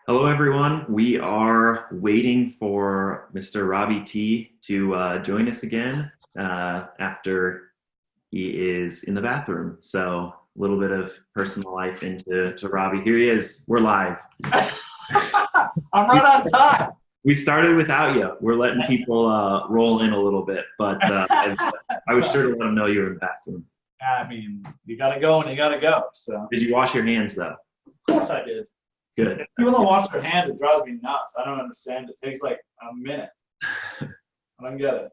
Hello, everyone. We are waiting for Mr. Robbie T to join us again after he is in the bathroom. So a little bit of personal life into Robbie. Here he is. We're live. I'm right on time. We started without you. We're letting people roll in a little bit, but I was sure to let them know you were in the bathroom. I mean, you got to go and you got to go. So. Did you wash your hands, though? Of course I did. Good. If people don't wash their hands, it drives me nuts. I don't understand. It takes like a minute. I don't get it.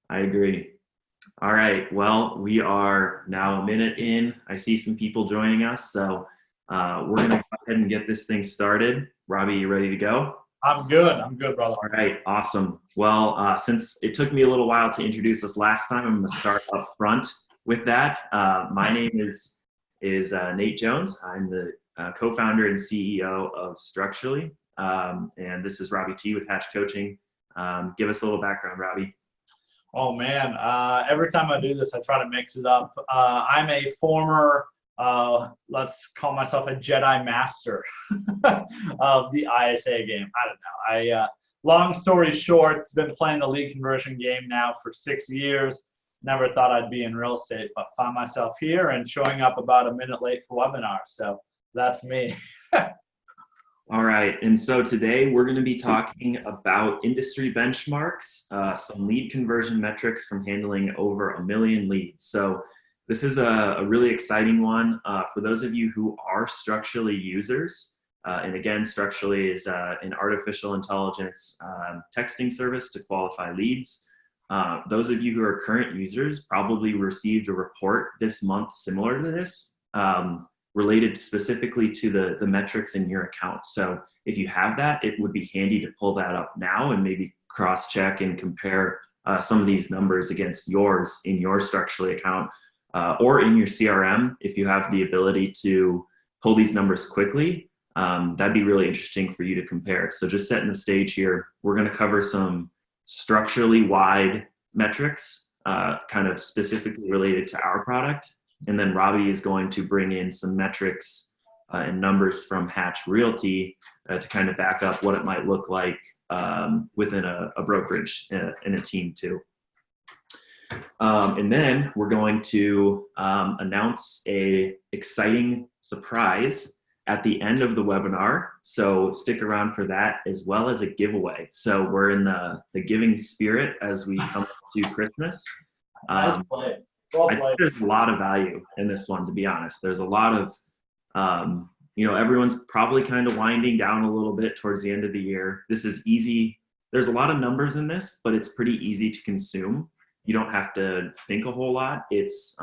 I agree. All right. Well, we are now a minute in. I see some people joining us, so we're going to go ahead and get this thing started. Robbie, you ready to go? I'm good, brother. All right. Awesome. Well, since it took me a little while to introduce us last time, I'm going to start up front with that. My name is Nate Jones. I'm the co-founder and CEO of Structurally, and this is Robbie T with Hatch Coaching. Give us a little background, Robbie. Oh man, every time I do this, I try to mix it up. I'm a former, let's call myself a Jedi Master of the ISA game. I don't know. Long story short, it's been playing the lead conversion game now for 6 years. Never thought I'd be in real estate, but found myself here and showing up about a minute late for webinar. So that's me. All right, and so today we're going to be talking about industry benchmarks, some lead conversion metrics from handling over 1 million leads. So this is a really exciting one for those of you who are Structurally users. And again, Structurally is an artificial intelligence texting service to qualify leads. Those of you who are current users probably received a report this month similar to this, related specifically to the metrics in your account. So if you have that, it would be handy to pull that up now and maybe cross-check and compare some of these numbers against yours in your Structurally account or in your CRM. If you have the ability to pull these numbers quickly, that'd be really interesting for you to compare. So just setting the stage here, we're going to cover some Structurally wide metrics, kind of specifically related to our product. And then Robbie is going to bring in some metrics and numbers from Hatch Realty to kind of back up what it might look like within a brokerage and a team too. And then we're going to announce a exciting surprise at the end of the webinar. So stick around for that, as well as a giveaway. So we're in the giving spirit as we come to Christmas. Nice play. Well I think there's a lot of value in this one, to be honest. There's a lot of, everyone's probably kind of winding down a little bit towards the end of the year. This is easy. There's a lot of numbers in this, but it's pretty easy to consume. You don't have to think a whole lot. It's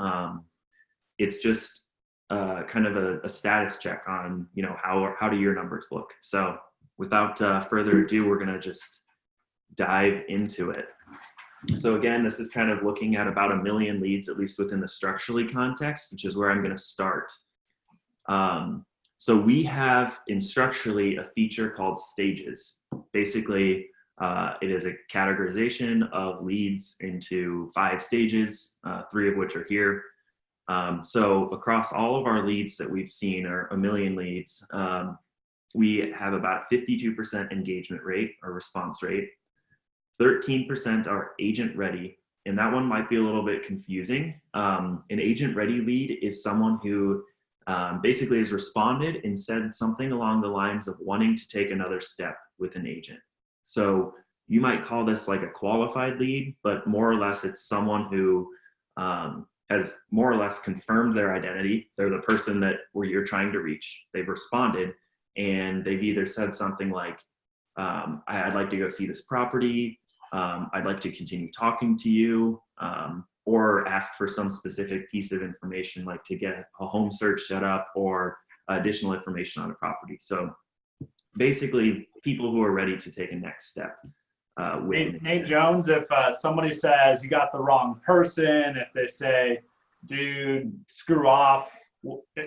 just kind of a status check on, how do your numbers look? So without further ado, we're going to just dive into it. So again, this is kind of looking at about 1 million leads, at least within the Structurally context, which is where I'm going to start. So we have in Structurally a feature called stages. Basically, it is a categorization of leads into 5 stages, 3 of which are here. So across all of our leads that we've seen are 1 million leads. We have about 52% engagement rate or response rate. 13% are agent ready, and that one might be a little bit confusing. An agent ready lead is someone who basically has responded and said something along the lines of wanting to take another step with an agent. So you might call this like a qualified lead, but more or less it's someone who has more or less confirmed their identity. They're the person where you're trying to reach. They've responded, and they've either said something like, I'd like to go see this property, I'd like to continue talking to you, or ask for some specific piece of information, like to get a home search set up or additional information on a property. So basically, people who are ready to take a next step. Nate Jones, if somebody says you got the wrong person, if they say, dude, screw off,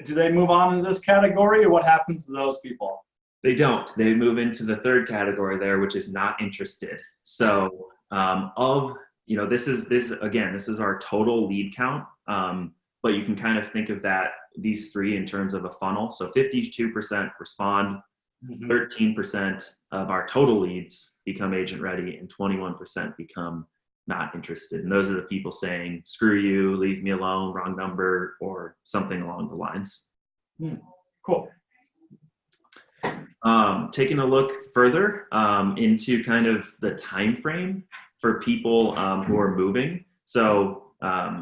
do they move on to this category, or what happens to those people? They don't. They move into the third category there, which is not interested. So this is our total lead count. but you can kind of think of these three in terms of a funnel. So 52% respond, 13% of our total leads become agent ready, and 21% become not interested. And those are the people saying, screw you, leave me alone, wrong number, or something along the lines. Cool. Taking a look further into kind of the time frame for people who are moving. So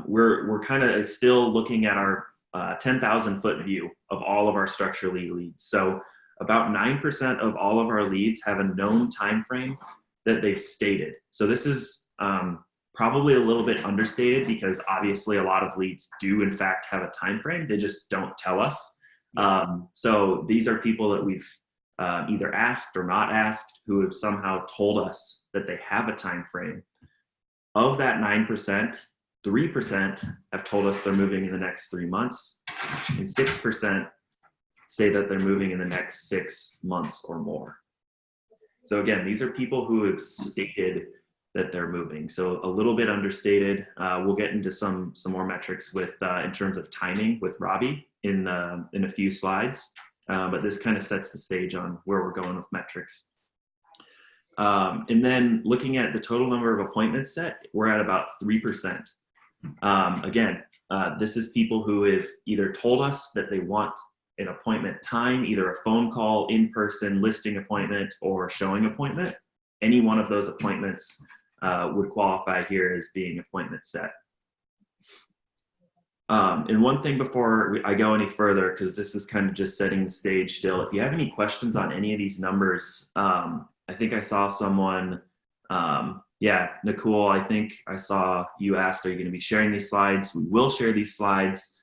we're kind of still looking at our 10,000 foot view of all of our structurally leads. So about 9% of all of our leads have a known time frame that they've stated. So this is probably a little bit understated, because obviously a lot of leads do in fact have a time frame. They just don't tell us. So these are people that we've either asked or not asked, who have somehow told us that they have a time frame. Of that 9%, 3% have told us they're moving in the next 3 months, and 6% say that they're moving in the next 6 months or more. So again, these are people who have stated that they're moving. So a little bit understated. We'll get into some more metrics with in terms of timing with Robbie in a few slides. But this kind of sets the stage on where we're going with metrics. And then looking at the total number of appointments set, we're at about 3%. Again, this is people who have either told us that they want an appointment time, either a phone call, in-person, listing appointment, or showing appointment. Any one of those appointments would qualify here as being appointment set. And one thing before I go any further, because this is kind of just setting the stage still, if you have any questions on any of these numbers, I think I saw someone, Nicole, I think I saw you asked, are you going to be sharing these slides? We will share these slides.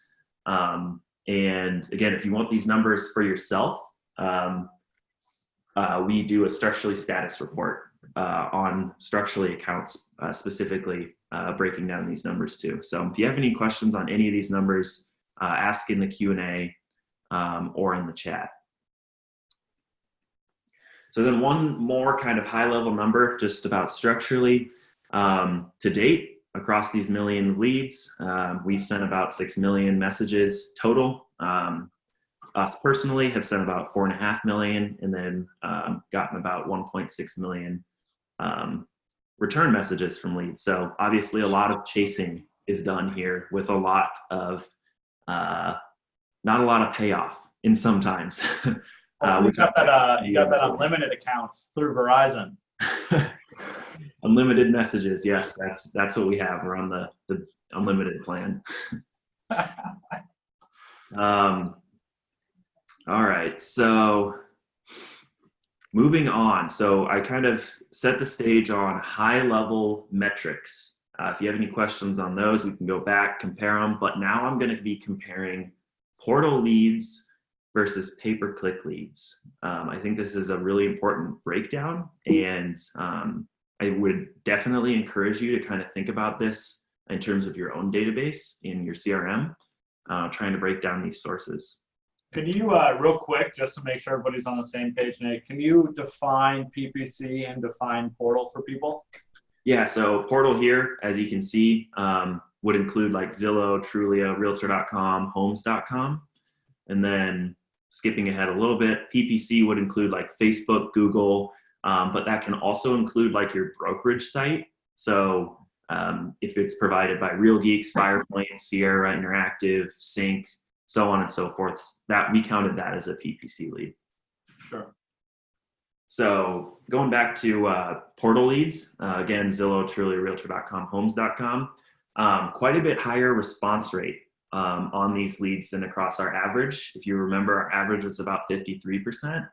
And again, if you want these numbers for yourself, we do a structurally status report on structurally accounts, specifically breaking down these numbers too. So if you have any questions on any of these numbers, ask in the Q&A or in the chat. So then one more kind of high level number just about structurally. To date, across these million leads, we've sent about 6 million messages total. Us personally have sent about 4.5 million, and then gotten about 1.6 million return messages from leads. So obviously a lot of chasing is done here with a lot of, not a lot of payoff in sometimes. You got that unlimited accounts through Verizon. Unlimited messages, yes, that's what we have. We're on the unlimited plan. All right, so moving on. So I kind of set the stage on high level metrics. If you have any questions on those, we can go back, compare them. But now I'm going to be comparing portal leads versus pay-per-click leads. I think this is a really important breakdown, and I would definitely encourage you to kind of think about this in terms of your own database in your CRM, trying to break down these sources. Can you, real quick, just to make sure everybody's on the same page, Nate, can you define PPC and define portal for people? Yeah, so portal here, as you can see, would include like Zillow, Trulia, Realtor.com, Homes.com. And then skipping ahead a little bit, PPC would include like Facebook, Google, but that can also include like your brokerage site. So if it's provided by Real Geeks, Firepoint, Sierra Interactive, Sync, so on and so forth, that we counted that as a PPC lead. Sure. So going back to portal leads, again, Zillow, Trulia, Realtor.com, Homes.com, quite a bit higher response rate on these leads than across our average. If you remember, our average was about 53%.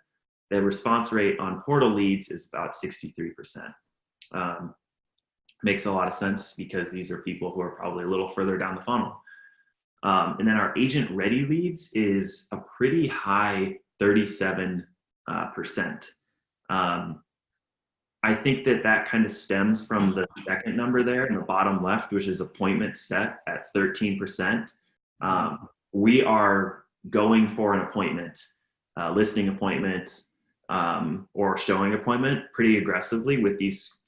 The response rate on portal leads is about 63%. Makes a lot of sense because these are people who are probably a little further down the funnel. And then our agent ready leads is a pretty high 37%. I think that kind of stems from the second number there in the bottom left, which is appointment set at 13%. We are going for an appointment, listing appointment, or showing appointment pretty aggressively with these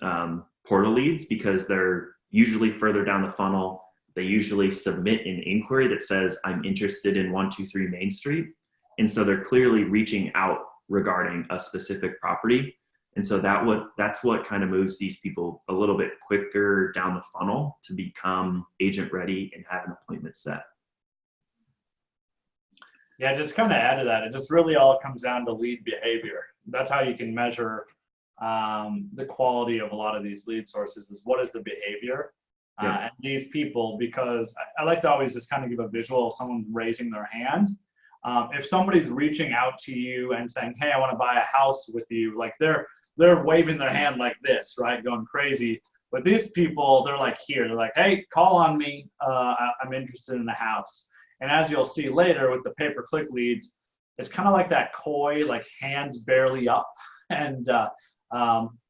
portal leads because they're usually further down the funnel. they usually submit an inquiry that says, I'm interested in 123 Main Street. And so they're clearly reaching out regarding a specific property. And so that's what kind of moves these people a little bit quicker down the funnel to become agent ready and have an appointment set. Yeah, just kind of add to that. It just really all comes down to lead behavior. That's how you can measure the quality of a lot of these lead sources, is what is the behavior. And these people, because I like to always just kind of give a visual of someone raising their hand. If somebody's reaching out to you and saying, hey, I want to buy a house with you, like they're waving their hand like this, right, going crazy. But these people, they're like here, they're like, hey, call on me, I'm interested in the house. And as you'll see later with the pay-per-click leads, it's kind of like that coy, like hands barely up. And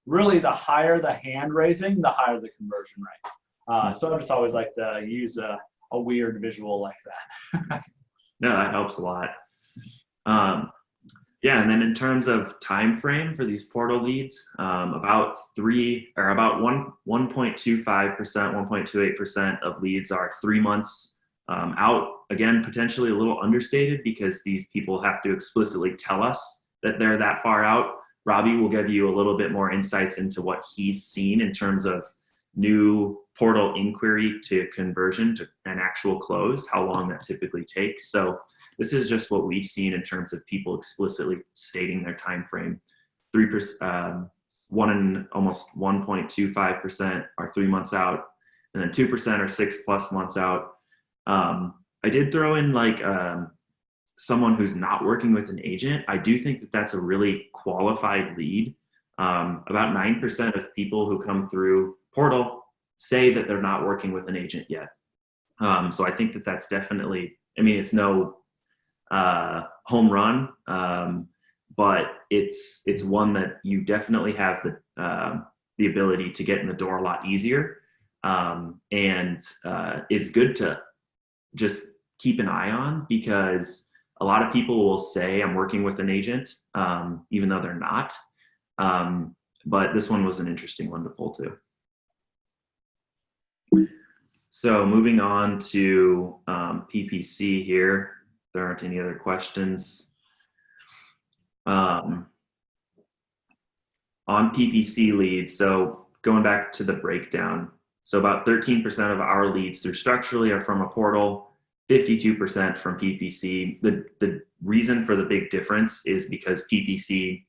really the higher the hand raising, the higher the conversion rate. So I just always like to use a weird visual like that. No, that helps a lot. Yeah, and then in terms of time frame for these portal leads, about 1.25%, 1.28% of leads are 3 months out. Again, potentially a little understated because these people have to explicitly tell us that they're that far out. Robbie will give you a little bit more insights into what he's seen in terms of new portal inquiry to conversion to an actual close, how long that typically takes. So this is just what we've seen in terms of people explicitly stating their time frame. 3%, almost 1.25% are 3 months out, and then 2% are 6+ months out. I did throw in like someone who's not working with an agent. I do think that that's a really qualified lead. About 9% of people who come through portal say that they're not working with an agent yet. So I think that that's definitely, I mean, it's no home run, but it's one that you definitely have the ability to get in the door a lot easier, and it's good to just keep an eye on, because a lot of people will say I'm working with an agent, even though they're not. But this one was an interesting one to pull too. So moving on to PPC here. There aren't any other questions. On PPC leads, so going back to the breakdown, so about 13% of our leads through Structurally are from a portal, 52% from PPC. The reason for the big difference is because PPC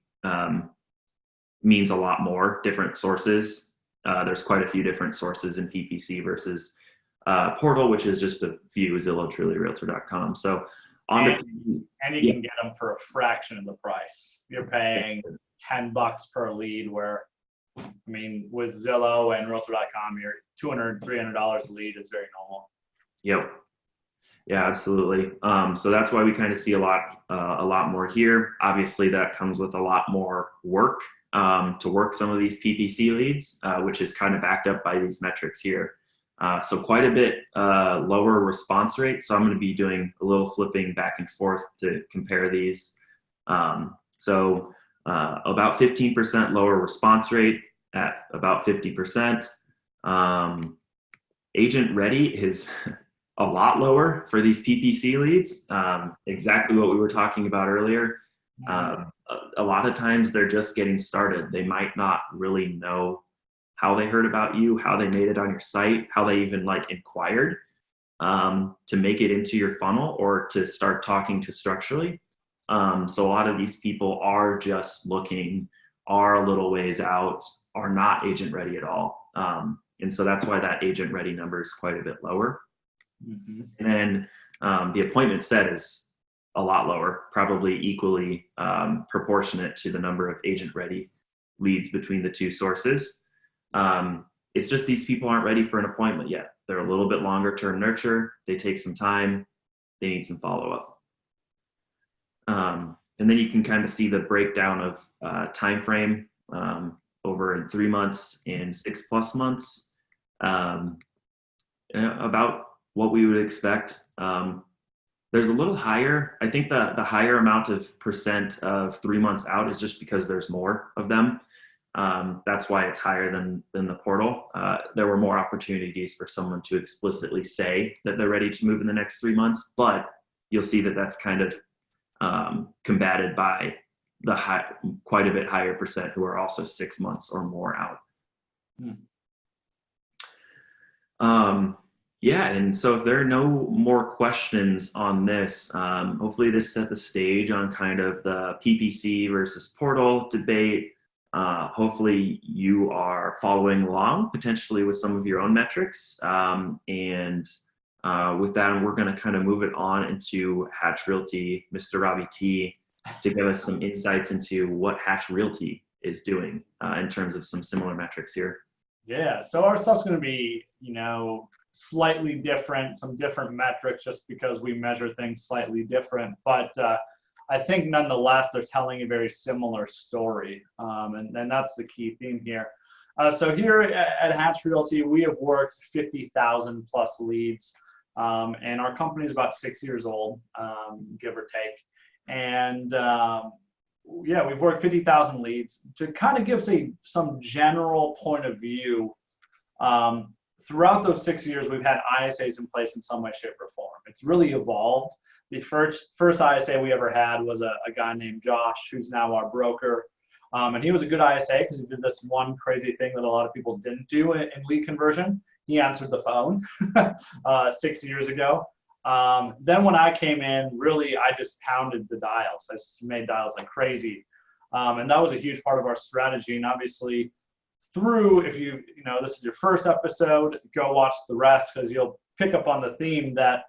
means a lot more different sources. There's quite a few different sources in PPC versus portal, which is just a few, Zillow, Truly, Realtor.com. So and you can get them for a fraction of the price. You're paying $10 per lead, where, I mean, with Zillow and Realtor.com, you're $200, $300 a lead is very normal. Yep. Yeah, absolutely. So that's why we kind of see a lot more here. Obviously, that comes with a lot more work to work some of these PPC leads, which is kind of backed up by these metrics here. So quite a bit lower response rate. So I'm going to be doing a little flipping back and forth to compare these. So about 15% lower response rate at about 50%. Agent ready is a lot lower for these PPC leads. Exactly what we were talking about earlier. A lot of times they're just getting started. They might not really know how they heard about you, how they made it on your site, how they even like inquired to make it into your funnel or to start talking to Structurally. So a lot of these people are just looking, are a little ways out, are not agent ready at all. And so that's why that agent ready number is quite a bit lower. Mm-hmm. And then the appointment set is a lot lower, probably equally proportionate to the number of agent ready leads between the two sources. It's just these people aren't ready for an appointment yet. They're a little bit longer term nurture. They take some time. They need some follow-up. And then you can kind of see the breakdown of time frame over in 3 months and 6+ months, about what we would expect. There's a little higher. I think the higher amount of percent of 3 months out is just because there's more of them. That's why it's higher than the portal. There were more opportunities for someone to explicitly say that they're ready to move in the next 3 months, but you'll see that that's kind of combated by the quite a bit higher percent who are also 6 months or more out. Yeah, and so if there are no more questions on this, hopefully this set the stage on kind of the PPC versus portal debate. Hopefully you are following along potentially with some of your own metrics. And with that, we're going to kind of move it on into Hatch Realty, Mr. Robbie T, to give us some insights into what Hatch Realty is doing in terms of some similar metrics here. Yeah, so our stuff's going to be, slightly different, some different metrics just because we measure things slightly different. But I think nonetheless, they're telling a very similar story. And that's the key theme here. So here at Hatch Realty, we have worked 50,000 plus leads. And our company is about 6 years old, give or take. And yeah, we've worked 50,000 leads. To kind of give some general point of view, throughout those 6 years, we've had ISAs in place in some way, shape, or form. It's really evolved. The first ISA we ever had was a guy named Josh, who's now our broker. And he was a good ISA because he did this one crazy thing that a lot of people didn't do in lead conversion. He answered the phone 6 years ago. Then when I came in, really, I just pounded the dials. I just made dials like crazy. And that was a huge part of our strategy. And obviously, if this is your first episode, go watch the rest because you'll pick up on the theme that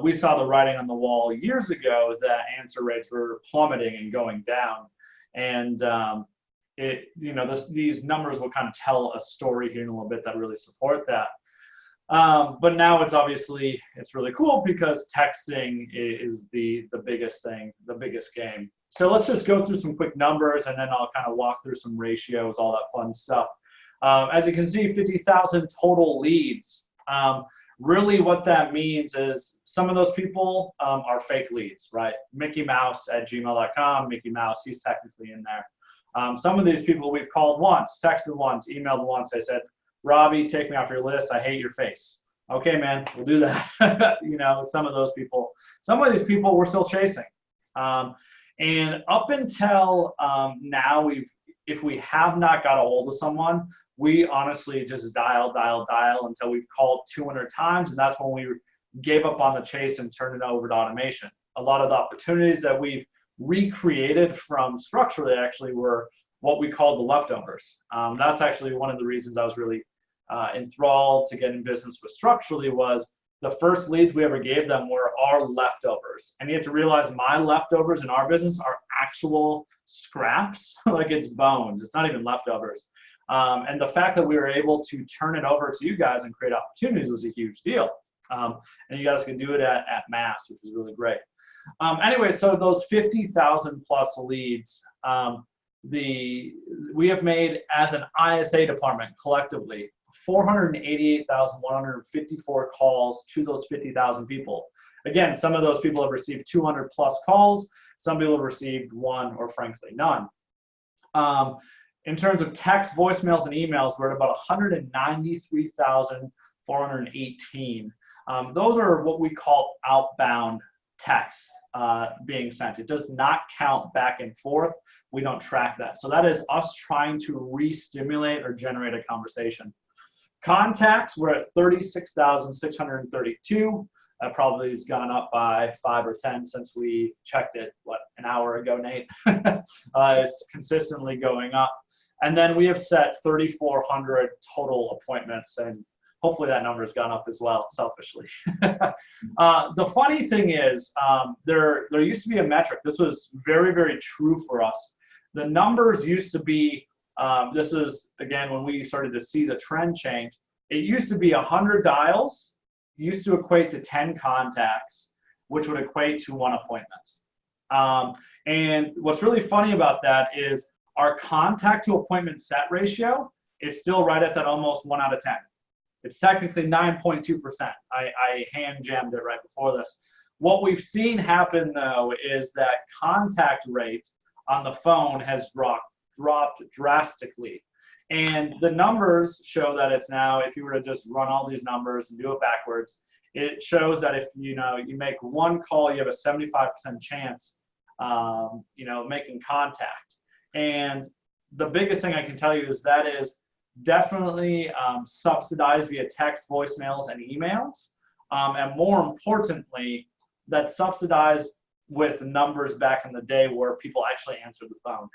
we saw the writing on the wall years ago that answer rates were plummeting and going down. And these numbers will kind of tell a story here in a little bit that really support that. But now it's really cool because texting is the biggest thing, the biggest game. So let's just go through some quick numbers and then I'll kind of walk through some ratios, all that fun stuff. As you can see, 50,000 total leads. Really what that means is some of those people are fake leads, right? Mickey Mouse at gmail.com, Mickey Mouse, he's technically in there. Some of these people we've called once, texted once, emailed once. I said, Robbie, take me off your list. I hate your face. Okay, man, we'll do that. Some of these people we're still chasing. And up until now, if we have not got a hold of someone, we honestly just dial until we've called 200 times. And that's when we gave up on the chase and turned it over to automation. A lot of the opportunities that we've recreated from structurally actually were what we called the leftovers. That's actually one of the reasons I was really enthralled to get in business with structurally was the first leads we ever gave them were our leftovers. And you have to realize my leftovers in our business are actual scraps, like it's bones. It's not even leftovers. And the fact that we were able to turn it over to you guys and create opportunities was a huge deal. And you guys can do it at mass, which is really great. Anyway, so those 50,000 plus leads, we have made as an ISA department collectively 488,154 calls to those 50,000 people. Again, some of those people have received 200 plus calls. Some people have received one or frankly none. In terms of text, voicemails, and emails, we're at about 193,418. Those are what we call outbound text being sent. It does not count back and forth. We don't track that. So that is us trying to re-stimulate or generate a conversation. Contacts, we're at 36,632. That probably has gone up by 5 or 10 since we checked it, an hour ago, Nate? It's consistently going up. And then we have set 3,400 total appointments, and hopefully that number has gone up as well, selfishly. The funny thing is, there used to be a metric. This was very, very true for us. The numbers used to be, this is, again, when we started to see the trend change, it used to be 100 dials used to equate to 10 contacts, which would equate to 1 appointment. And what's really funny about that is our contact to appointment set ratio is still right at that almost 1 out of 10. It's technically 9.2%. I hand jammed it right before this. What we've seen happen though is that contact rate on the phone has dropped dropped drastically. And the numbers show that it's now, if you were to just run all these numbers and do it backwards, it shows that if you make one call, you have a 75% chance, making contact. And the biggest thing I can tell you is that is definitely subsidized via text, voicemails, and emails. And more importantly, that's subsidized with numbers back in the day where people actually answered the phone.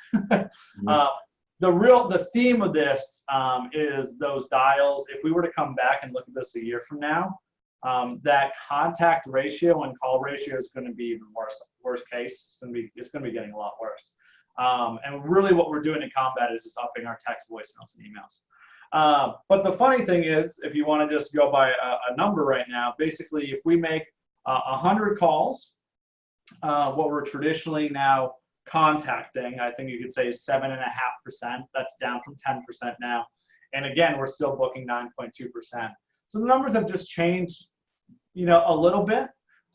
The theme of this is those dials. If we were to come back and look at this a year from now, that contact ratio and call ratio is going to be even worse. Worst case, it's going to be getting a lot worse. And really, what we're doing to combat is just upping our text, voicemails, and emails. But the funny thing is, if you want to just go by a number right now, basically, if we make 100 calls, what we're traditionally now contacting, I think you could say 7.5%. That's down from 10% now. And again, we're still booking 9.2%. So the numbers have just changed, a little bit.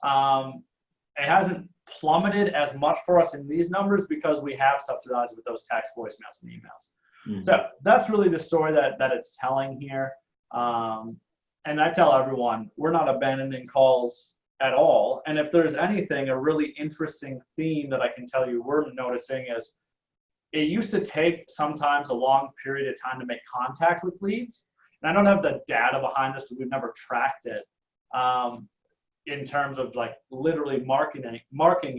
It hasn't plummeted as much for us in these numbers because we have subsidized with those text, voicemails, and emails. So that's really the story that it's telling here. And I tell everyone, we're not abandoning calls at all. And if there's anything, a really interesting theme that I can tell you we're noticing is it used to take sometimes a long period of time to make contact with leads. And I don't have the data behind this because we've never tracked it in terms of like literally marking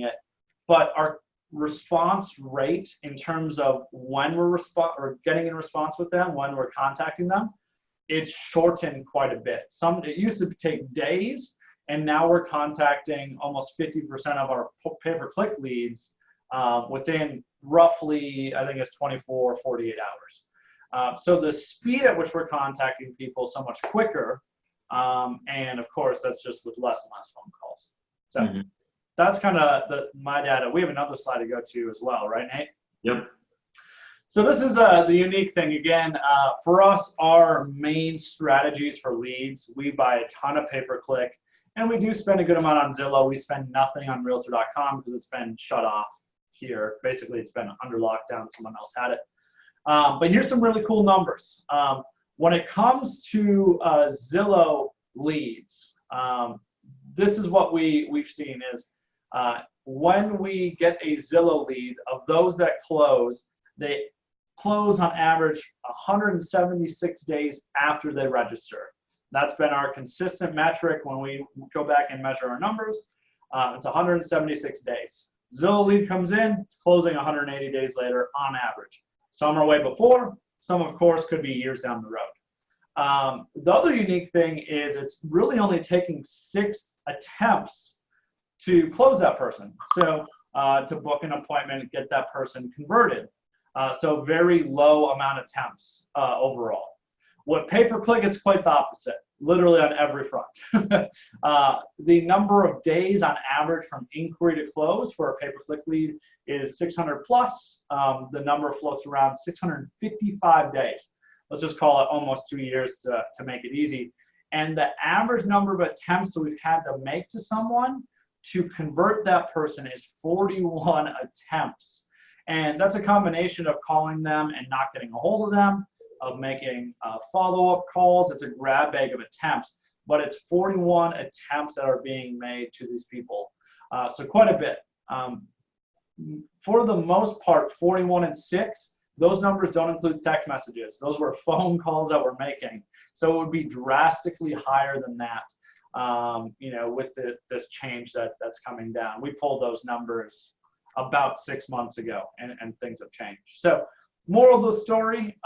it. But our response rate in terms of when we're getting in response with them, when we're contacting them, it's shortened quite a bit. It used to take days, and now we're contacting almost 50% of our pay-per-click leads within roughly, I think it's 24 or 48 hours. So the speed at which we're contacting people is so much quicker. And of course, that's just with less and less phone calls. So that's kind of my data. We have another slide to go to as well, right, Nate? Yep. So this is the unique thing. Again, for us, our main strategies for leads, we buy a ton of pay-per-click. And we do spend a good amount on Zillow. We spend nothing on Realtor.com because it's been shut off here. Basically, it's been under lockdown. Someone else had it. But here's some really cool numbers. When it comes to Zillow Leads, this is what we've seen is when we get a Zillow lead, of those that close, they close on average 176 days after they register. That's been our consistent metric when we go back and measure our numbers. It's 176 days. Zillow lead comes in, it's closing 180 days later on average. Some are way before, some of course could be years down the road. The other unique thing is it's really only taking 6 attempts to close that person. So to book an appointment, get that person converted. So very low amount of attempts overall. What pay-per-click is quite the opposite, literally on every front. The number of days on average from inquiry to close for a pay-per-click lead is 600 plus. The number floats around 655 days. Let's just call it almost 2 years to make it easy. And the average number of attempts that we've had to make to someone to convert that person is 41 attempts. And that's a combination of calling them and not getting a hold of them, of making follow-up calls. It's a grab bag of attempts, but it's 41 attempts that are being made to these people. So quite a bit. For the most part, 41 and 6, those numbers don't include text messages. Those were phone calls that we're making. So it would be drastically higher than that, with this change that's coming down. We pulled those numbers about 6 months ago, and things have changed. So moral of the story,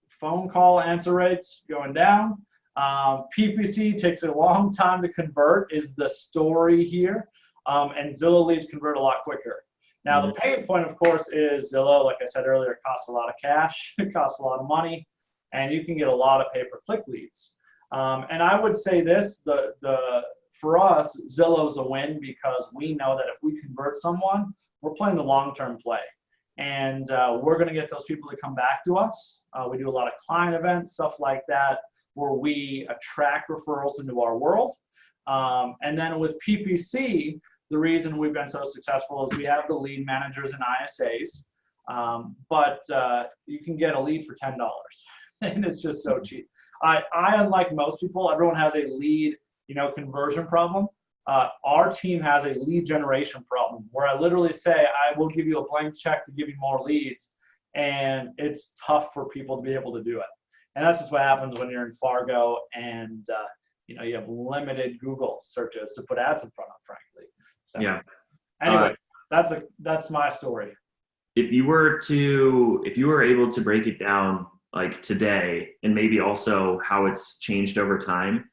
phone call answer rates going down. PPC takes a long time to convert is the story here. And Zillow leads convert a lot quicker. Now, the pain point, of course, is Zillow, like I said earlier, costs a lot of cash. It costs a lot of money. And you can get a lot of pay-per-click leads. And I would say this, for us, Zillow's a win because we know that if we convert someone, we're playing the long-term play. And we're going to get those people to come back to us. We do a lot of client events, stuff like that, where we attract referrals into our world. And then with PPC, the reason we've been so successful is we have the lead managers and ISAs. But you can get a lead for $10, and it's just so cheap. I unlike most people, everyone has a lead, conversion problem. Our team has a lead generation problem where I literally say, I will give you a blank check to give you more leads. And it's tough for people to be able to do it. And that's just what happens when you're in Fargo and, you have limited Google searches to put ads in front of, frankly. So, Yeah. Anyway, that's my story. If you were able to break it down like today, and maybe also how it's changed over time,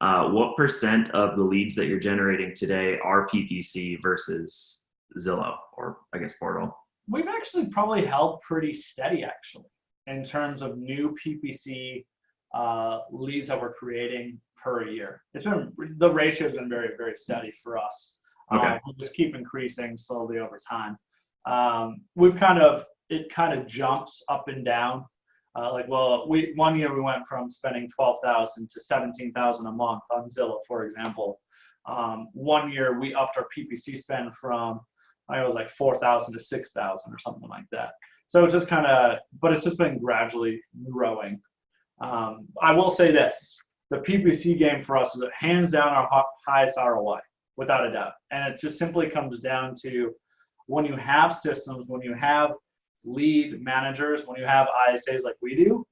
what % of the leads that you're generating today are PPC versus Zillow, or I guess portal? We've actually probably held pretty steady, actually, in terms of new PPC leads that we're creating per year. The ratio has been very, very steady for us. Okay. We'll just keep increasing slowly over time. It kind of jumps up and down. One year we went from spending $12,000 to $17,000 a month on Zillow, for example. 1 year we upped our PPC spend from, I think it was like $4,000 to $6,000 or something like that. So it's just but it's just been gradually growing. I will say this, the PPC game for us is hands down our highest ROI, without a doubt. And it just simply comes down to when you have systems, when you have lead managers, when you have ISAs like we do,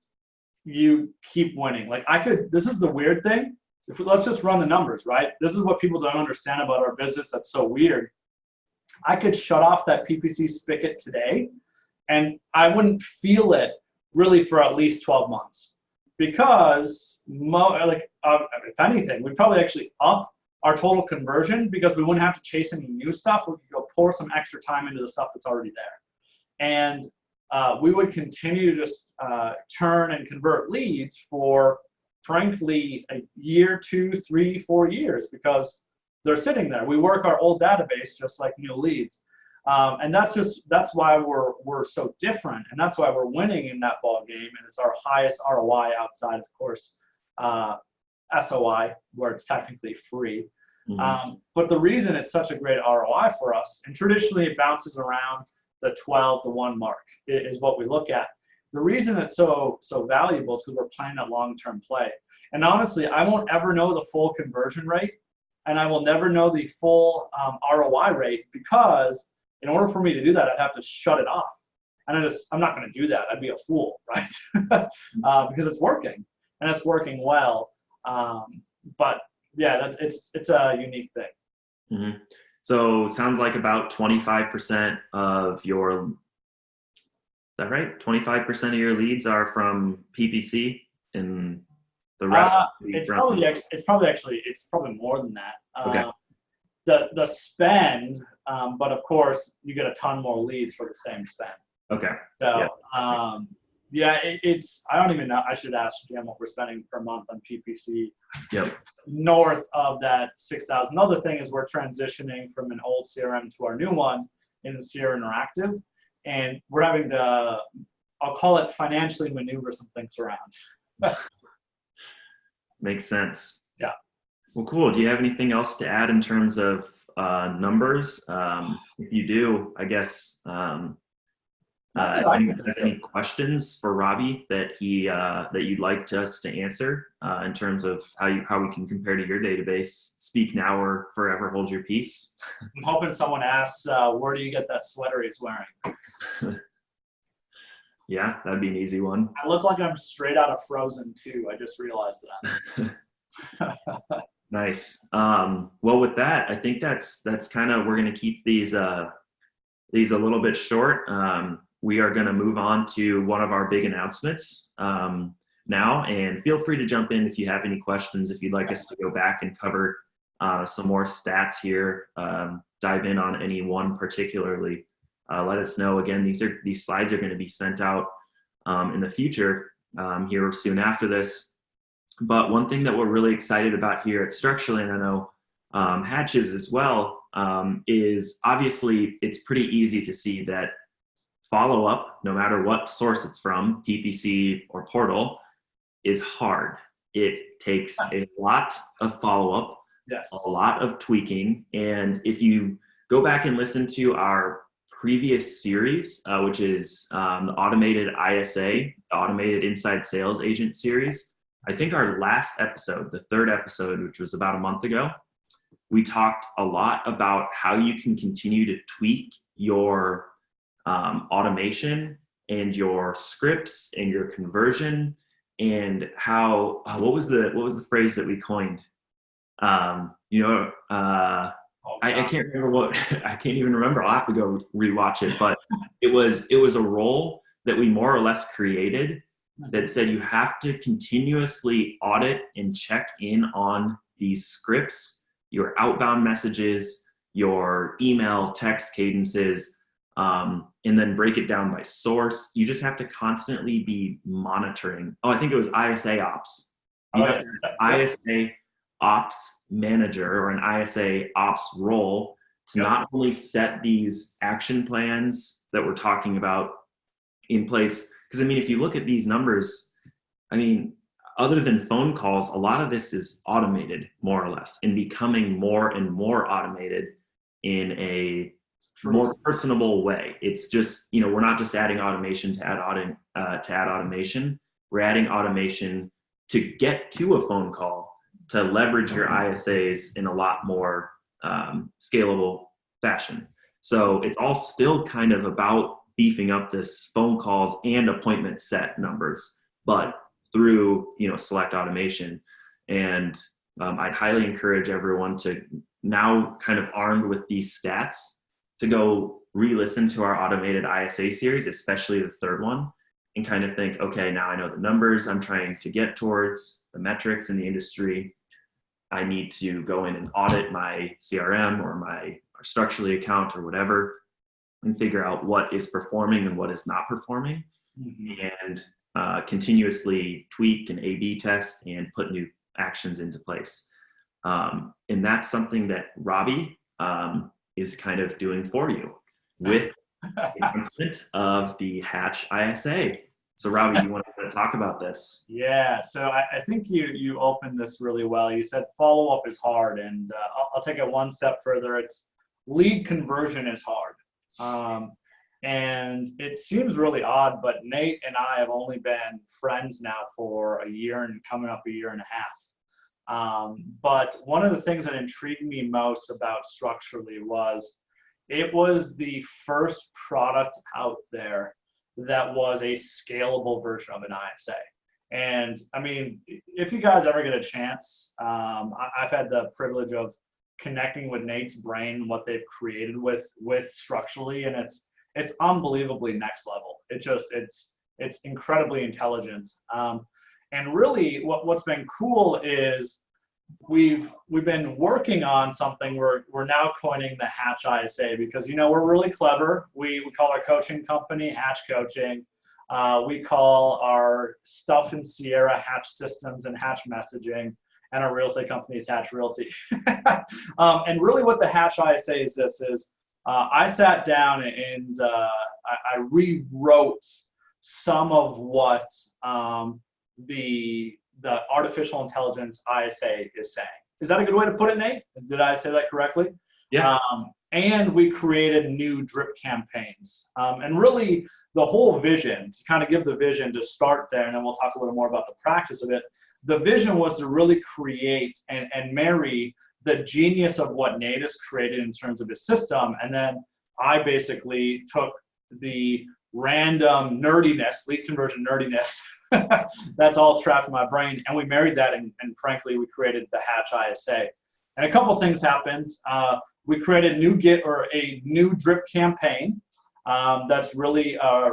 you keep winning. This is the weird thing. Let's just run the numbers, right? This is what people don't understand about our business that's so weird. I could shut off that PPC spigot today and I wouldn't feel it really for at least 12 months because if anything, we'd probably actually up our total conversion because we wouldn't have to chase any new stuff. We could go pour some extra time into the stuff that's already there. And we would continue to just turn and convert leads for, frankly, a year, 2, 3, 4 years because they're sitting there. We work our old database just like new leads. And that's why we're so different. And that's why we're winning in that ball game. And it's our highest ROI outside, of course, SOI, where it's technically free. Mm-hmm. But the reason it's such a great ROI for us, and traditionally it bounces around the 12 to 1 mark is what we look at. The reason it's so valuable is because we're playing that long-term play. And honestly, I won't ever know the full conversion rate, and I will never know the full ROI rate because in order for me to do that, I'd have to shut it off. And I'm not going to do that. I'd be a fool, right? Because it's working, and it's working well. But yeah, it's a unique thing. Mm-hmm. So sounds like about 25% of your, is that right? 25% of your leads are from PPC, and the rest. It's probably more than that. Okay. The spend, but of course you get a ton more leads for the same spend. Okay. So it's I don't even know. I should ask Jim what we're spending per month on PPC. Yep. North of that 6,000. Another thing is we're transitioning from an old CRM to our new one in Sierra Interactive, and we're having to, I'll call it, financially maneuver some things around. Makes sense. Yeah. Well, cool. Do you have anything else to add in terms of numbers? If you do, I guess. Any questions for Robbie that you'd like us to answer in terms of how we can compare to your database? Speak now or forever hold your peace. I'm hoping someone asks, where do you get that sweater he's wearing? Yeah, that'd be an easy one. I look like I'm straight out of Frozen 2. I just realized that. Nice. Well, with that, I think that's kind of, we're going to keep these a little bit short. We are going to move on to one of our big announcements now, and feel free to jump in if you have any questions. If you'd like us to go back and cover some more stats here, dive in on any one particularly, let us know. Again, these slides are going to be sent out in the future here soon after this. But one thing that we're really excited about here at Structurally, and I know Hatches as well, is obviously it's pretty easy to see that follow up, no matter what source it's from, PPC or portal, is hard. It takes a lot of follow up, yes, a lot of tweaking. And if you go back and listen to our previous series, which is the Automated ISA, Automated Inside Sales Agent series. I think our last episode, the third episode, which was about a month ago, we talked a lot about how you can continue to tweak your automation and your scripts and your conversion, and how what was the phrase that we coined? I can't remember what I can't even remember. I'll have to go rewatch it. But it was a role that we more or less created that said you have to continuously audit and check in on these scripts, your outbound messages, your email, text cadences, and then break it down by source. You just have to constantly be monitoring. Oh, I think it was ISA ops. You have an ISA ops manager or an ISA ops role to not only set these action plans that we're talking about in place. Because I mean, if you look at these numbers, I mean, other than phone calls, a lot of this is automated more or less and becoming more and more automated in a more personable way. It's just, we're not just adding automation to add automation. We're adding automation to get to a phone call, to leverage your ISAs in a lot more scalable fashion. So it's all still kind of about beefing up this phone calls and appointment set numbers, but through select automation. And I'd highly encourage everyone to, now kind of armed with these stats, to go re-listen to our automated ISA series, especially the third one, and kind of think, okay, now I know the numbers I'm trying to get towards, the metrics in the industry. I need to go in and audit my CRM or my Structurally account or whatever, and figure out what is performing and what is not performing, and continuously tweak and A/B test and put new actions into place. And that's something that Robbie is kind of doing for you with the announcement of the Hatch ISA. So Robbie, you want to talk about this? Yeah, so I think you opened this really well. You said follow-up is hard, and I'll take it one step further. It's lead conversion is hard. And it seems really odd, but Nate and I have only been friends now for a year and coming up a year and a half. But one of the things that intrigued me most about Structurally was it was the first product out there that was a scalable version of an ISA. And I mean, if you guys ever get a chance, I've had the privilege of connecting with Nate's brain, what they've created with Structurally, and it's unbelievably next level. It's incredibly intelligent. And really what's been cool is we've been working on something we're now coining the Hatch ISA, because we're really clever. We call our coaching company Hatch Coaching. We call our stuff in Sierra Hatch Systems and Hatch Messaging, and our real estate company is Hatch Realty. And really what the Hatch ISA is this is, I sat down and I rewrote some of what the artificial intelligence ISA is saying. Is that a good way to put it, Nate? Did I say that correctly? Yeah. And we created new drip campaigns. And really the whole vision, to kind of give the vision to start there, and then we'll talk a little more about the practice of it. The vision was to really create and marry the genius of what Nate has created in terms of his system. And then I basically took the random nerdiness, lead conversion nerdiness, that's all trapped in my brain, and we married that, and frankly, we created the Hatch ISA. And a couple things happened. We created a new drip campaign that's really a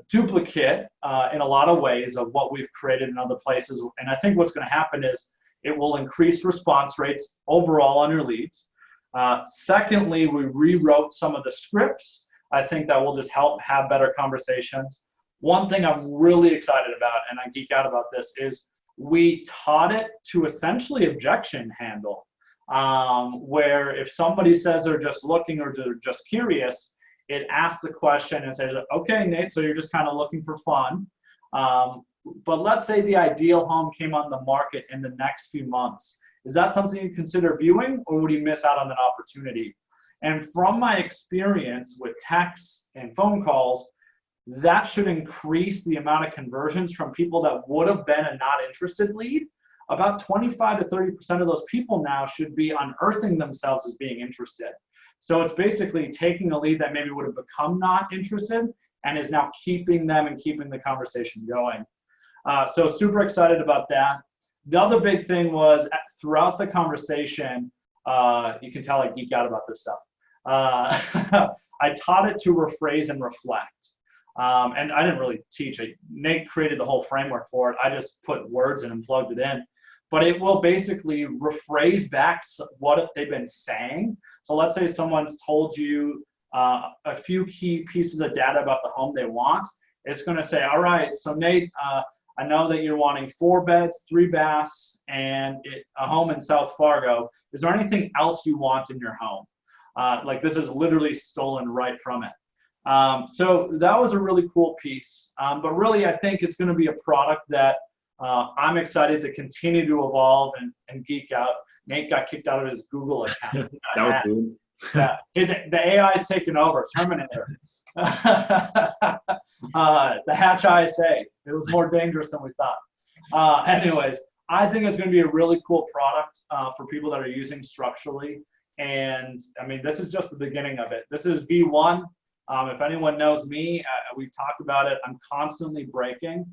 duplicate in a lot of ways of what we've created in other places. And I think what's going to happen is it will increase response rates overall on your leads. Secondly, we rewrote some of the scripts. I think that will just help have better conversations. One thing I'm really excited about, and I geek out about this, is we taught it to essentially objection handle, where if somebody says they're just looking or they're just curious, it asks the question and says, okay, Nate, so you're just kind of looking for fun. But let's say the ideal home came on the market in the next few months. Is that something you consider viewing, or would you miss out on that opportunity? And from my experience with texts and phone calls, that should increase the amount of conversions from people that would have been a not interested lead. About 25 to 30% of those people now should be unearthing themselves as being interested. So it's basically taking a lead that maybe would have become not interested and is now keeping them and keeping the conversation going. So super excited about that. The other big thing was throughout the conversation, you can tell I geek out about this stuff. I taught it to rephrase and reflect. And I didn't really teach it. Nate created the whole framework for it. I just put words in and plugged it in. But it will basically rephrase back what they've been saying. So let's say someone's told you a few key pieces of data about the home they want. It's going to say, all right, so Nate, I know that you're wanting 4 beds, 3 baths, and a home in South Fargo. Is there anything else you want in your home? Like this is literally stolen right from it. So that was a really cool piece. But really, I think it's going to be a product that I'm excited to continue to evolve and geek out. Nate got kicked out of his Google account. That was cool. The AI's taken over, Terminator. The Hatch ISA, it was more dangerous than we thought. Anyways, I think it's going to be a really cool product for people that are using structurally. And I mean, this is just the beginning of it. This is V1. If anyone knows me, we've talked about it. I'm constantly breaking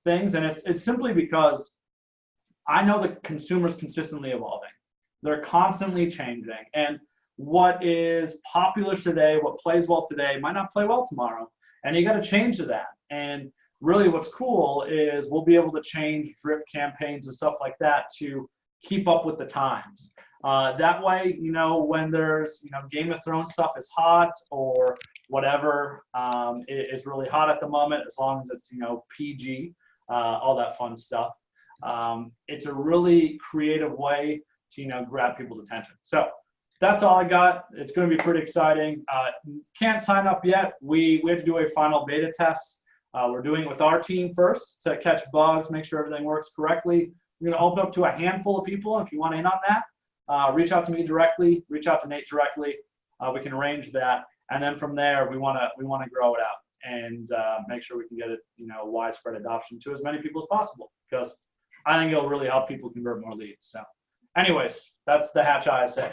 things, and it's simply because I know the consumer's consistently evolving. They're constantly changing, and what is popular today, what plays well today, might not play well tomorrow, and you got to change to that. And really, what's cool is we'll be able to change drip campaigns and stuff like that to keep up with the times. That way, when there's, Game of Thrones stuff is hot or whatever is really hot at the moment, as long as it's, PG, all that fun stuff. It's a really creative way to, grab people's attention. So that's all I got. It's going to be pretty exciting. Can't sign up yet. We have to do a final beta test. We're doing it with our team first to catch bugs, make sure everything works correctly. We're going to open up to a handful of people. If you want in on that, reach out to me directly, reach out to Nate directly. We can arrange that. And then from there, we want to grow it out and make sure we can get it, widespread adoption to as many people as possible, because I think it'll really help people convert more leads. So anyways, that's the Hatch ISA.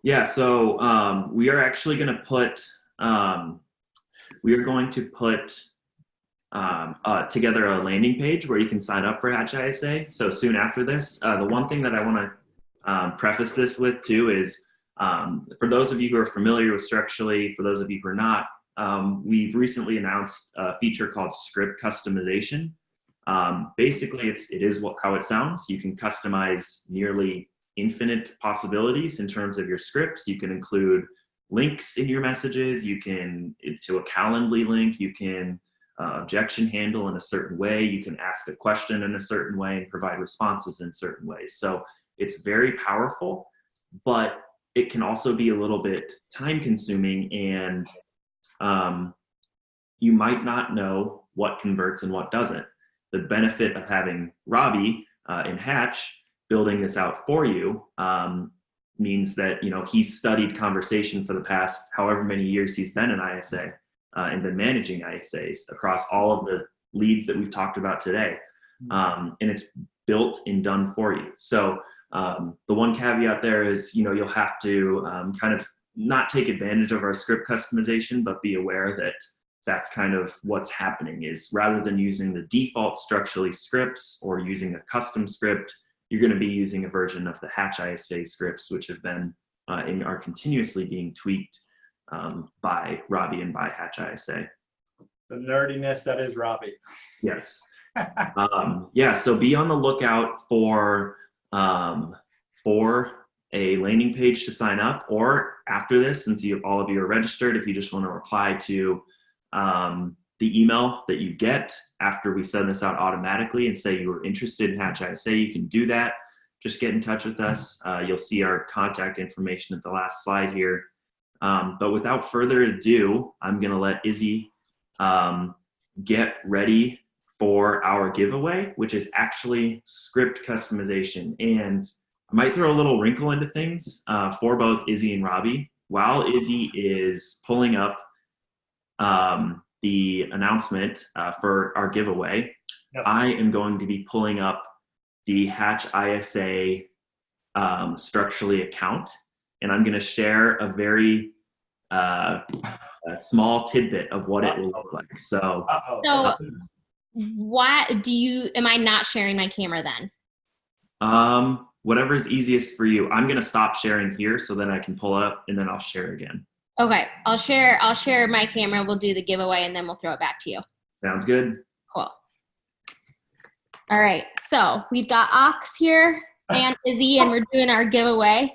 Yeah, so we are actually going to put together a landing page where you can sign up for Hatch ISA. So soon after this, the one thing that I want to preface this with too is for those of you who are familiar with Structurally, for those of you who are not, we've recently announced a feature called script customization. Basically, it is how it sounds. You can customize nearly infinite possibilities in terms of your scripts. You can include links in your messages. You can, to a Calendly link, you can objection handle in a certain way. You can ask a question in a certain way and provide responses in certain ways. So it's very powerful, but it can also be a little bit time consuming, and you might not know what converts and what doesn't. The benefit of having Robbie in Hatch building this out for you means that he's studied conversation for the past however many years he's been in ISA and been managing ISAs across all of the leads that we've talked about today. And it's built and done for you. So the one caveat there is, you'll have to kind of not take advantage of our script customization, but be aware that that's kind of what's happening is rather than using the default Structurally scripts or using a custom script, you're going to be using a version of the Hatch ISA scripts, which have been and are continuously being tweaked by Robbie and by Hatch ISA. The nerdiness that is Robbie. Yes. Yeah, so be on the lookout for a landing page to sign up, or after this, since all of you are registered, if you just want to reply to the email that you get after we send this out automatically and say you were interested in Hatch ISA, you can do that. Just get in touch with us. You'll see our contact information at the last slide here. But without further ado, I'm going to let Izzy get ready for our giveaway, which is actually script customization. And I might throw a little wrinkle into things for both Izzy and Robbie. while Izzy is pulling up the announcement for our giveaway, Yep. I am going to be pulling up the Hatch ISA Structurally account, and I'm going to share a very a small tidbit of what it will look like. So, am I not sharing my camera then? Whatever is easiest for you. I'm going to stop sharing here so then I can pull up and then I'll share again. Okay, I'll share my camera. We'll do the giveaway and then we'll throw it back to you. Sounds good. Cool. All right, so we've got Ox here and Izzy, and we're doing our giveaway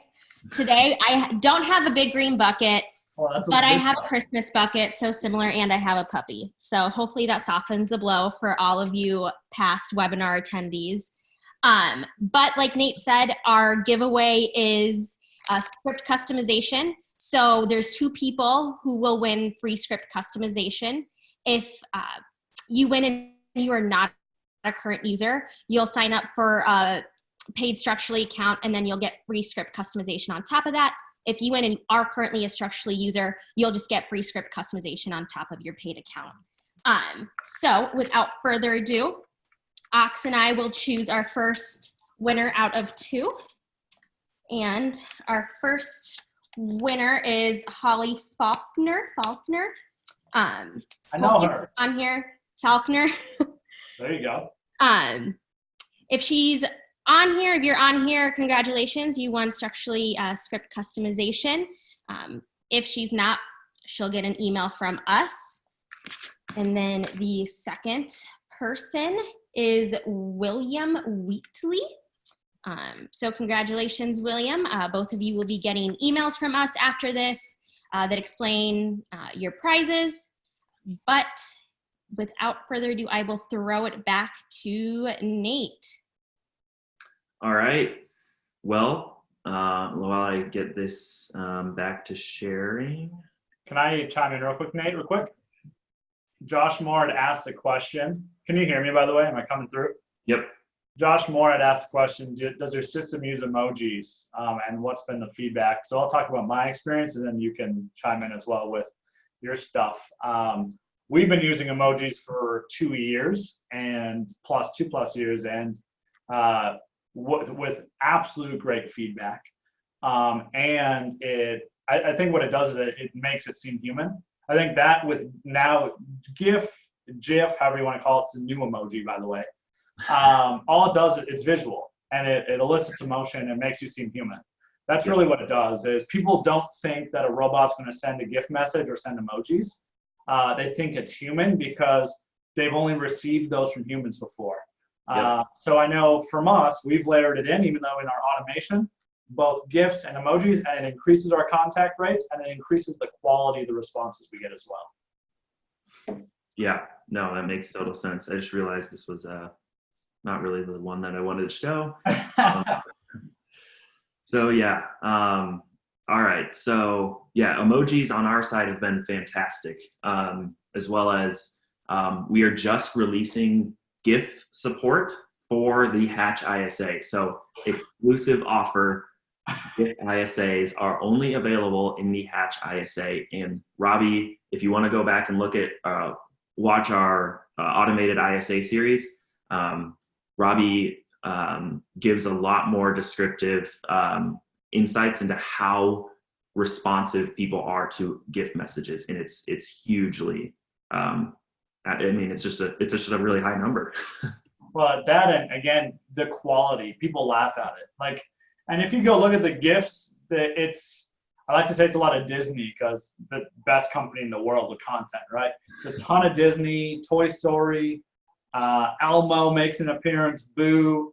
today. I don't have a big green bucket, but I have a Christmas bucket, so similar, and I have a puppy. So hopefully that softens the blow for all of you past webinar attendees. But like Nate said, our giveaway is script customization. So there's 2 people who will win free script customization. If you win and you are not a current user, you'll sign up for a paid Structurally account, and then you'll get free script customization on top of that. If you win and are currently a Structurally user, you'll just get free script customization on top of your paid account. So without further ado, Ox and I will choose our first winner out of 2. And our first winner is Holly Faulkner. I know her. On here, Faulkner. There you go. If she's on here, if you're on here, congratulations, you won Structurally script customization. If she's not, she'll get an email from us. And then the second person is William Wheatley. So congratulations, William. Both of you will be getting emails from us after this that explain your prizes. But without further ado, I will throw it back to Nate. All right. Well, while I get this back to sharing. Can I chime in real quick, Nate, real quick? Josh Moore had asked a question. Can you hear me, by the way? Am I coming through? Yep. Josh Moore had asked a question, does your system use emojis? And what's been the feedback? So I'll talk about my experience, and then you can chime in as well with your stuff. We've been using emojis for 2 years and 2+ years, and with absolute great feedback. And I think what it does is it makes it seem human. I think that with now GIF, however you want to call it, it's a new emoji, by the way. All it does is it's visual, and it elicits emotion and makes you seem human. That's really what it does. Is people don't think that a robot's going to send a GIF message or send emojis. They think it's human because they've only received those from humans before. So I know from us, we've layered it in, even though in our automation, both GIFs and emojis, and it increases our contact rates, and it increases the quality of the responses we get as well. Yeah, no, that makes total sense. I just realized this was not really the one that I wanted to show. So yeah, all right. So yeah, emojis on our side have been fantastic, as well as we are just releasing GIF support for the Hatch ISA. So exclusive offer, GIF ISAs are only available in the Hatch ISA. And Robbie, if you want to go back and look at, watch our automated ISA series, Robbie gives a lot more descriptive insights into how responsive people are to GIF messages, and it's hugely. I mean, it's just a really high number. Well, that, and again, the quality, people laugh at it. Like, and if you go look at the GIFs, I like to say it's a lot of Disney, because the best company in the world with content, right? It's a ton of Disney, Toy Story, Elmo makes an appearance, Boo.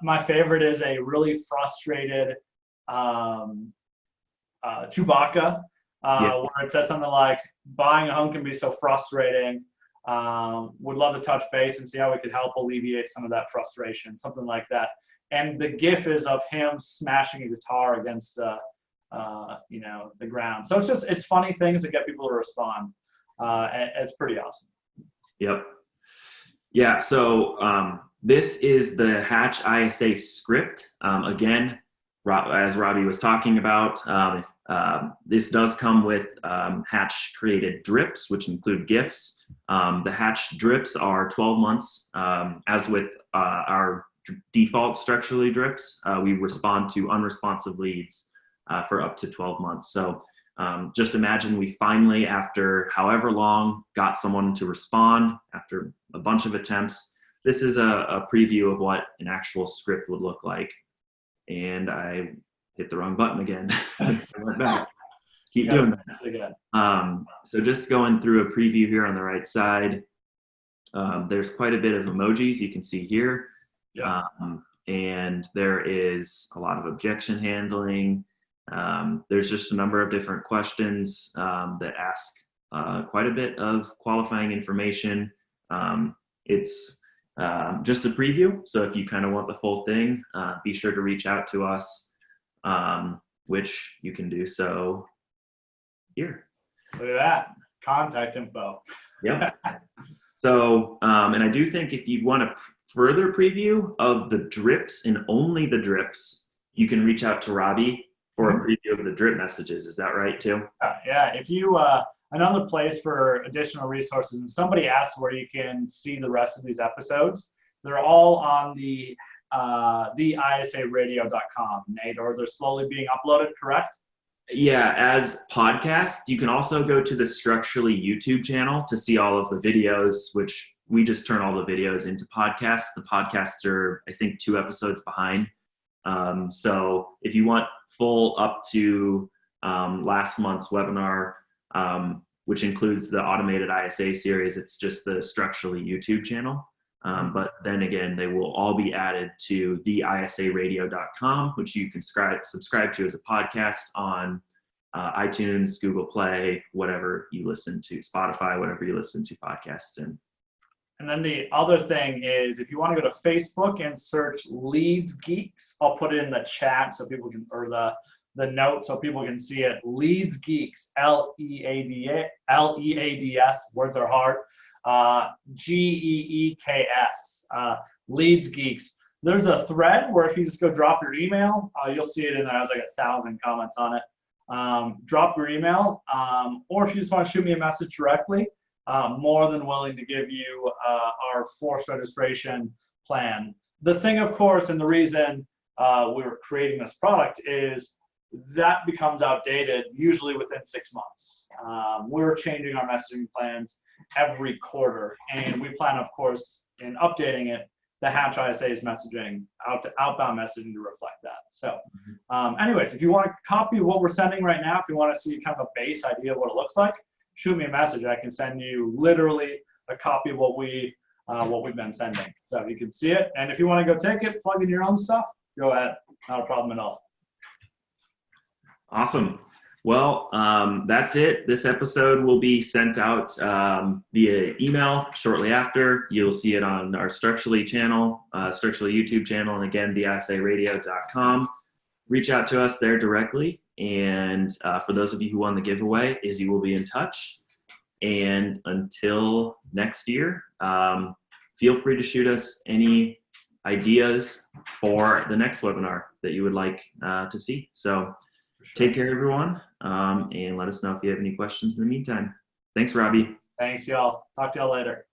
My favorite is a really frustrated Chewbacca, where it says something like, buying a home can be so frustrating. Would love to touch base and see how we could help alleviate some of that frustration, something like that. And the GIF is of him smashing a guitar against the ground. So it's funny things that get people to respond. And it's pretty awesome. Yep. Yeah. So this is the Hatch ISA script. Again, as Robbie was talking about, This does come with Hatch created drips, which include gifts. The Hatch drips are 12 months. As with our default structurally drips, we respond to unresponsive leads for up to 12 months. So just imagine we finally, after however long, got someone to respond after a bunch of attempts. This is a preview of what an actual script would look like. And I hit the wrong button again. I went back. Keep doing that. So just going through a preview here on the right side, there's quite a bit of emojis you can see here. Yeah. And there is a lot of objection handling. There's just a number of different questions that ask quite a bit of qualifying information. It's just a preview, so if you kind of want the full thing, be sure to reach out to us, which you can do so here. Look at that, contact info. Yep. So, and I do think if you want a further preview of the drips and only the drips, you can reach out to Robbie for a preview of the drip messages. Is that right too? Yeah, if you, another place for additional resources, and somebody asked where you can see the rest of these episodes, they're all on the isaradio.com, Nate, or they're slowly being uploaded, correct? Yeah, as podcasts, you can also go to the Structurally YouTube channel to see all of the videos, which we just turn all the videos into podcasts. The podcasts are, I think, 2 episodes behind. So if you want full up to last month's webinar, which includes the automated ISA series, it's just the Structurally YouTube channel. But then again, they will all be added to theisaradio.com, which you can subscribe to as a podcast on iTunes, Google Play, whatever you listen to, Spotify, whatever you listen to podcasts in. And then the other thing is, if you want to go to Facebook and search Leads Geeks, I'll put it in the chat so people can, or the note so people can see it. Leads Geeks, Leads, words are hard. GEEKS, Leads Geeks. There's a thread where if you just go drop your email, you'll see it in there. There's like 1,000 comments on it. Drop your email, or if you just want to shoot me a message directly, more than willing to give you our forced registration plan. The thing, of course, and the reason we were creating this product is that becomes outdated usually within 6 months. We're changing our messaging plans every quarter, and we plan, of course, in updating it, the Hatch ISA's messaging, outbound messaging to reflect that. So anyways, if you want a copy of what we're sending right now, if you want to see kind of a base idea of what it looks like, shoot me a message. I can send you literally a copy of what we've been sending, so you can see it. And if you want to go take it, plug in your own stuff, go ahead. Not a problem at all. Awesome. Well, that's it. This episode will be sent out via email shortly after. You'll see it on our Structurally channel, Structurally YouTube channel, and again, theisaradio.com. Reach out to us there directly. And for those of you who won the giveaway, Izzy will be in touch. And until next year, feel free to shoot us any ideas for the next webinar that you would like to see. So take care, everyone, and let us know if you have any questions in the meantime. Thanks, Robbie. Thanks, y'all. Talk to y'all later.